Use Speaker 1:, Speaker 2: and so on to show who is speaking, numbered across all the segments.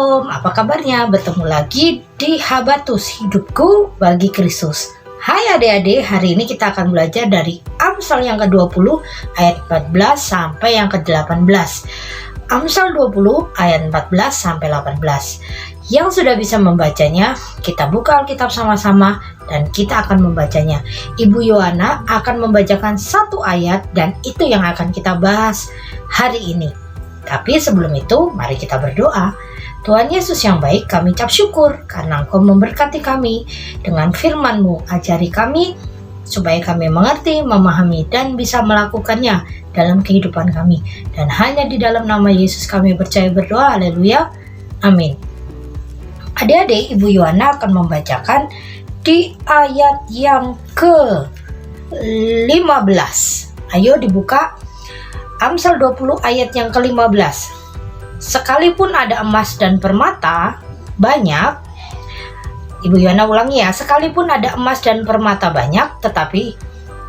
Speaker 1: Shalom, apa kabarnya? Bertemu lagi di Habatus Hidupku bagi Kristus. Hai adik-adik, hari ini kita akan belajar dari Amsal yang ke-20 ayat 14 sampai yang ke-18. Amsal 20 ayat 14 sampai 18. Yang sudah bisa membacanya, kita buka Alkitab sama-sama dan kita akan membacanya. Ibu Yohana akan membacakan satu ayat dan itu yang akan kita bahas hari ini. Tapi sebelum itu, mari kita berdoa. Tuhan Yesus yang baik, kami ucap syukur karena Engkau memberkati kami dengan firman-Mu. Ajari kami supaya kami mengerti, memahami, dan bisa melakukannya dalam kehidupan kami. Dan hanya di dalam nama Yesus kami percaya berdoa. Haleluya. Amin. Adik-adik, Ibu Yohana akan membacakan di ayat yang ke-15. Ayo dibuka. Amsal 20 ayat yang ke-15. Sekalipun ada emas dan permata banyak, Ibu Yohana ulangi ya, sekalipun ada emas dan permata banyak, tetapi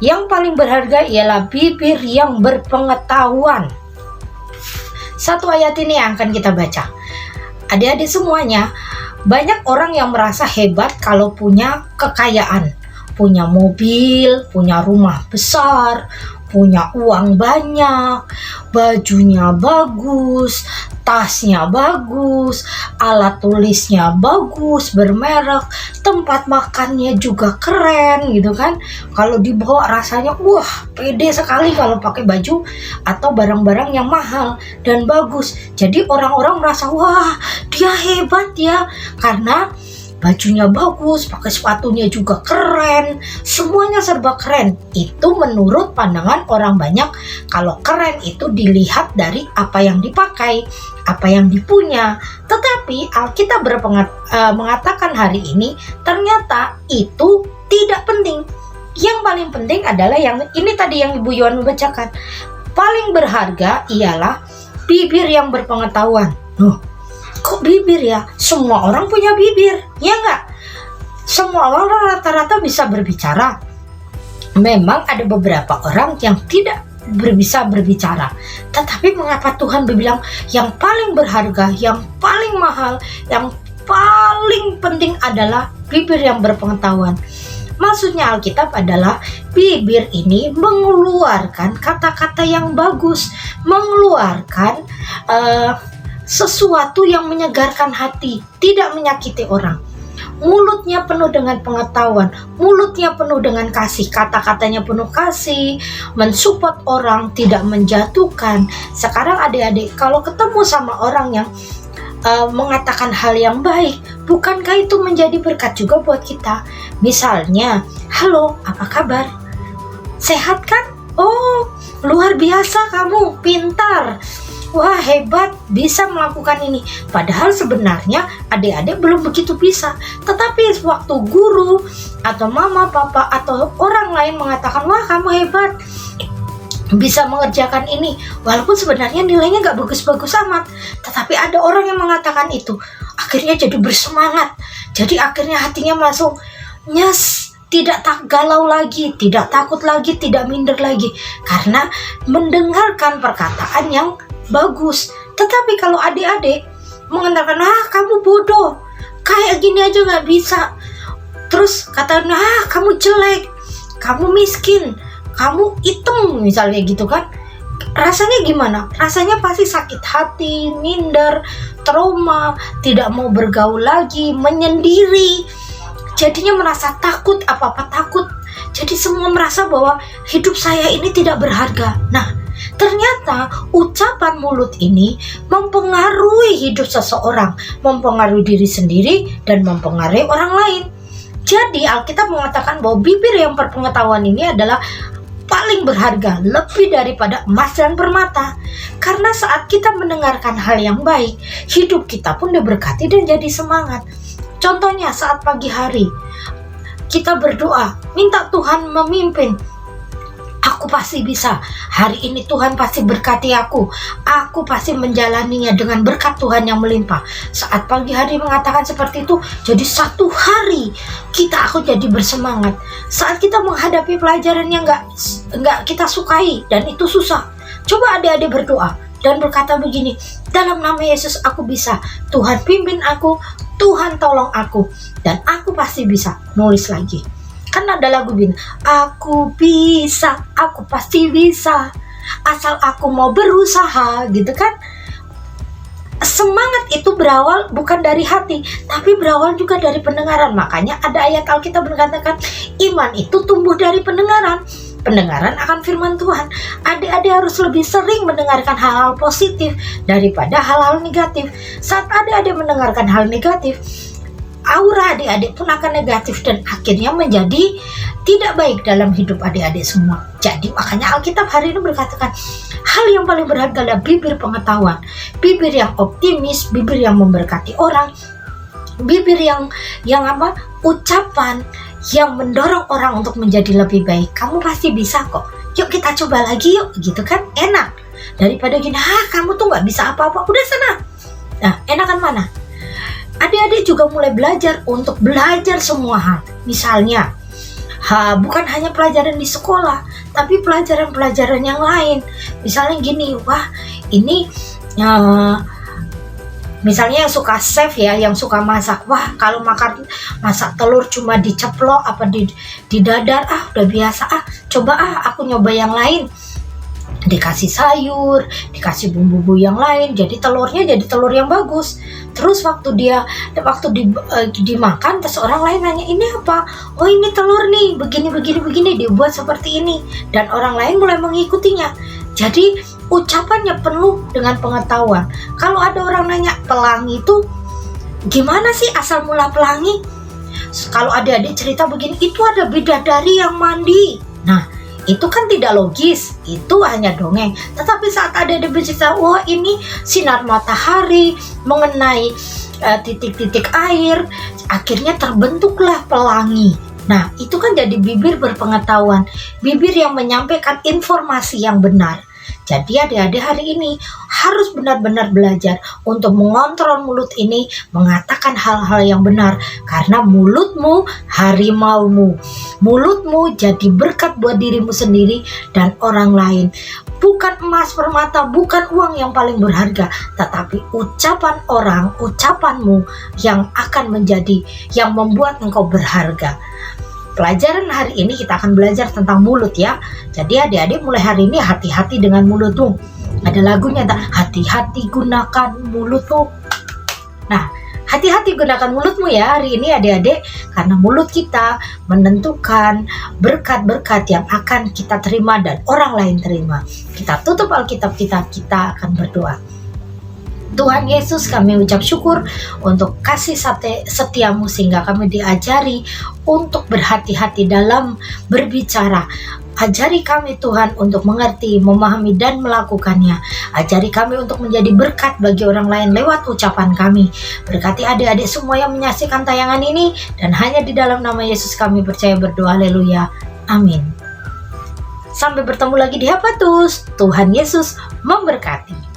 Speaker 1: yang paling berharga ialah bibir yang berpengetahuan. Satu ayat ini yang akan kita baca. Adik-adik semuanya, banyak orang yang merasa hebat kalau punya kekayaan, punya mobil, punya rumah besar, punya uang banyak, bajunya bagus, tasnya bagus, alat tulisnya bagus, bermerek, tempat makannya juga keren gitu kan. Kalau dibawa rasanya wah pede sekali kalau pakai baju atau barang-barang yang mahal dan bagus. Jadi orang-orang merasa wah dia hebat ya karena bajunya bagus, pakai sepatunya juga keren, semuanya serba keren. Itu menurut pandangan orang banyak, kalau keren itu dilihat dari apa yang dipakai, apa yang dipunya. Tetapi Alkitab mengatakan hari ini, ternyata itu tidak penting. Yang paling penting adalah yang ini tadi yang Ibu Yohana bacakan. Paling berharga ialah bibir yang berpengetahuan. Kok bibir ya? Semua orang punya bibir, ya enggak? Semua orang rata-rata bisa berbicara. Memang ada beberapa orang yang tidak bisa berbicara. Tetapi mengapa Tuhan berbilang yang paling berharga, yang paling mahal, yang paling penting adalah bibir yang berpengetahuan? Maksudnya Alkitab adalah bibir ini mengeluarkan kata-kata yang bagus, mengeluarkan sesuatu yang menyegarkan hati, tidak menyakiti orang. Mulutnya penuh dengan pengetahuan, mulutnya penuh dengan kasih, kata-katanya penuh kasih, mensupport orang, tidak menjatuhkan. Sekarang adik-adik, kalau ketemu sama orang yang mengatakan hal yang baik, bukankah itu menjadi berkat juga buat kita? Misalnya, halo, apa kabar? Sehat kan? Oh, luar biasa kamu, pintar. Wah hebat, bisa melakukan ini. Padahal sebenarnya adik-adik belum begitu bisa. Tetapi waktu guru atau mama, papa atau orang lain mengatakan, wah kamu hebat, bisa mengerjakan ini, walaupun sebenarnya nilainya gak bagus-bagus amat, tetapi ada orang yang mengatakan itu, akhirnya jadi bersemangat. Jadi akhirnya hatinya langsung nyes, tidak galau lagi, tidak takut lagi, tidak minder lagi, karena mendengarkan perkataan yang bagus. Tetapi kalau adik-adik mengatakan, kamu bodoh, kayak gini aja gak bisa, terus katanya, kamu jelek, kamu miskin, kamu hitam, misalnya gitu kan, rasanya gimana? Rasanya pasti sakit hati, minder, trauma, tidak mau bergaul lagi, menyendiri, jadinya merasa takut, apa-apa takut. Jadi semua merasa bahwa hidup saya ini tidak berharga. Nah, ternyata ucapan mulut ini mempengaruhi hidup seseorang, mempengaruhi diri sendiri dan mempengaruhi orang lain. Jadi Alkitab mengatakan bahwa bibir yang berpengetahuan ini adalah paling berharga, lebih daripada emas dan permata. Karena saat kita mendengarkan hal yang baik, hidup kita pun diberkati dan jadi semangat. Contohnya saat pagi hari, kita berdoa, minta Tuhan memimpin. Aku pasti bisa, hari ini Tuhan pasti berkati aku pasti menjalaninya dengan berkat Tuhan yang melimpah. Saat pagi hari mengatakan seperti itu, jadi satu hari aku jadi bersemangat. Saat kita menghadapi pelajaran yang nggak kita sukai dan itu susah, coba adik-adik berdoa, dan berkata begini, dalam nama Yesus aku bisa, Tuhan pimpin aku, Tuhan tolong aku, dan aku pasti bisa. Nulis lagi. Kan ada lagu gini, aku bisa, aku pasti bisa, asal aku mau berusaha, gitu kan. Semangat itu berawal bukan dari hati, tapi berawal juga dari pendengaran. Makanya ada ayat Alkitab berkatakan, iman itu tumbuh dari pendengaran. Pendengaran akan firman Tuhan. Adik-adik harus lebih sering mendengarkan hal-hal positif daripada hal-hal negatif. Saat adik-adik mendengarkan hal negatif, aura adik-adik pun akan negatif dan akhirnya menjadi tidak baik dalam hidup adik-adik semua. Jadi makanya Alkitab hari ini berkatakan, hal yang paling berharga adalah bibir pengetahuan, bibir yang optimis, bibir yang memberkati orang, bibir yang ucapan yang mendorong orang untuk menjadi lebih baik. Kamu pasti bisa kok. Yuk kita coba lagi yuk, gitu kan? Enak daripada gini, kamu tuh nggak bisa apa-apa. Udah sana. Nah, enakan mana? Adik-adik juga mulai belajar untuk belajar semua hal. Misalnya, bukan hanya pelajaran di sekolah, tapi pelajaran-pelajaran yang lain. Misalnya gini, ini misalnya yang suka chef ya, yang suka masak, kalau masak telur cuma diceplok apa di dadar, udah biasa, coba aku nyoba yang lain. Dikasih sayur, dikasih bumbu-bumbu yang lain, jadi telurnya jadi telur yang bagus. Terus waktu dimakan, terus orang lain nanya, ini apa? Oh, ini telur nih, begini dibuat seperti ini, dan orang lain mulai mengikutinya. Jadi ucapannya penuh dengan pengetahuan. Kalau ada orang nanya, pelangi itu gimana sih asal mula pelangi? Kalau adik-adik cerita begini, itu ada bidadari yang mandi. Nah, itu kan tidak logis, itu hanya dongeng. Tetapi saat adik-adik bercerita, ini sinar matahari mengenai titik-titik air, akhirnya terbentuklah pelangi. Nah, itu kan jadi bibir berpengetahuan, bibir yang menyampaikan informasi yang benar. Jadi adik-adik hari ini harus benar-benar belajar untuk mengontrol mulut ini, mengatakan hal-hal yang benar. Karena mulutmu harimaumu. Mulutmu jadi berkat buat dirimu sendiri dan orang lain. Bukan emas permata, bukan uang yang paling berharga, tetapi ucapan orang, ucapanmu yang akan menjadi, yang membuat engkau berharga. Pelajaran hari ini kita akan belajar tentang mulut ya. Jadi adik-adik mulai hari ini hati-hati dengan mulutmu. Ada lagunya, hati-hati gunakan mulutmu. Nah, hati-hati gunakan mulutmu ya hari ini adik-adik. Karena mulut kita menentukan berkat-berkat yang akan kita terima dan orang lain terima. Kita tutup Alkitab kita akan berdoa. Tuhan Yesus, kami ucap syukur untuk kasih setiamu sehingga kami diajari untuk berhati-hati dalam berbicara. Ajari kami Tuhan untuk mengerti, memahami dan melakukannya. Ajari kami untuk menjadi berkat bagi orang lain lewat ucapan kami. Berkati adik-adik semua yang menyaksikan tayangan ini, dan hanya di dalam nama Yesus kami percaya berdoa, haleluya, amin. Sampai bertemu lagi di Hapatus. Tuhan Yesus memberkati.